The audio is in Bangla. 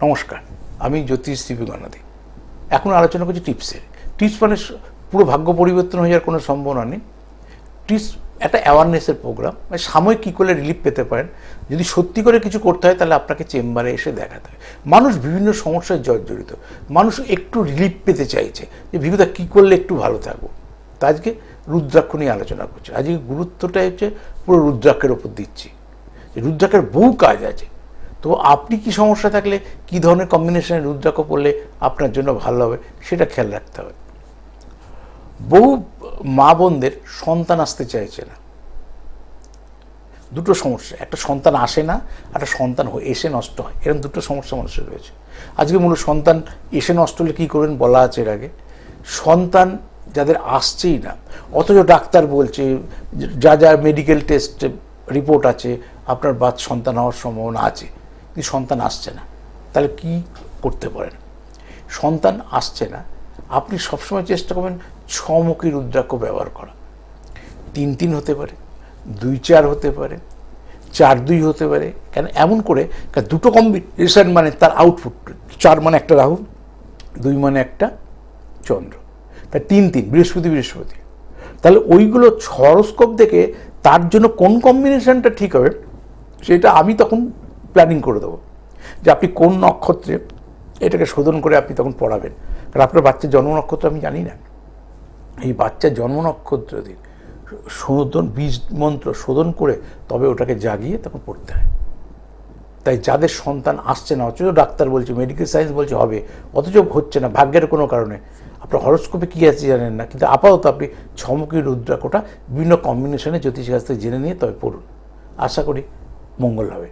নমস্কার, আমি জ্যোতিষ সিপি গণাদি। এখন আলোচনা করছি টিপসের। টিপস মানে পুরো ভাগ্য পরিবর্তন হয়ে যাওয়ার কোনো সম্ভাবনা নেই। টিপস একটা অ্যাওয়ারনেসের প্রোগ্রাম, মানে সাময়িক কী করলে রিলিফ পেতে পারেন। যদি সত্যি করে কিছু করতে হয় তাহলে আপনাকে চেম্বারে এসে দেখাতে হয়। মানুষ বিভিন্ন সমস্যায় জর্জরিত, মানুষ একটু রিলিফ পেতে চাইছে যে বিভূতা কী করলে একটু ভালো থাকবো। তা আজকে রুদ্রাক্ষ নিয়ে আলোচনা করছি। আজকে গুরুত্বটা হচ্ছে পুরো রুদ্রাক্ষের ওপর দিচ্ছি। রুদ্রাক্ষের বহু কাজ আছে, তো আপনি কি সমস্যা থাকলে কি ধরনের কম্বিনেশনে রুদ্রাক্ষ পড়লে আপনার জন্য ভালো হবে সেটা খেয়াল রাখতে হবে। বহু মা বোনদের সন্তান আসতে চাইছে না, দুটো সমস্যা, একটা সন্তান আসে না, একটা সন্তান এসে নষ্ট হয়, এরকম দুটো সমস্যা মানুষের রয়েছে। আজকে মূলত সন্তান এসে নষ্ট হলে কী করবেন বলা আছে এর আগে। সন্তান যাদের আসছেই না, অথচ ডাক্তার বলছে যা যা মেডিকেল টেস্ট রিপোর্ট আছে আপনার সন্তান হওয়ার সম্ভাবনা আছে, কিন্তু সন্তান আসছে না, তাহলে কি করতে পারেন? সন্তান আসছে না, আপনি সবসময় চেষ্টা করবেন ছমুখী রুদ্রাক্ষ ব্যবহার করা। 3-3 হতে পারে, 2-4 হতে পারে, 4-2 হতে পারে। কেন এমন করে? দুটো কম্বিনেশন মানে তার আউটপুট 4 মানে একটা রাহু, 2 মানে একটা চন্দ্র, তা 3-3 বৃহস্পতি। তাহলে ওইগুলো হরোস্কোপ দেখে তার জন্য কোন কম্বিনেশনটা ঠিক হবে সেটা আমি তখন প্ল্যানিং করে দেবো, যে আপনি কোন নক্ষত্রে এটাকে শোধন করে আপনি তখন পড়াবেন। কারণ আপনার বাচ্চার জন্ম নক্ষত্র আমি জানি না, এই বাচ্চার জন্ম নক্ষত্র দিন শোধন, বীজ মন্ত্র শোধন করে তবে ওটাকে জাগিয়ে তখন পড়তে হয়। তাই যাদের সন্তান আসছে না, অথচ ডাক্তার বলছে, মেডিকেল সায়েন্স বলছে হবে, অথচ হচ্ছে না ভাগ্যের কোনো কারণে, আপনার হরোস্কোপে কী আছে জানেন না, কিন্তু আপাতত আপনি ছমুখী রুদ্রাক্ষটা বিভিন্ন কম্বিনেশনে জ্যোতিষের কাছ থেকে জেনে নিয়ে তবে পড়ুন। আশা করি মঙ্গল হবে।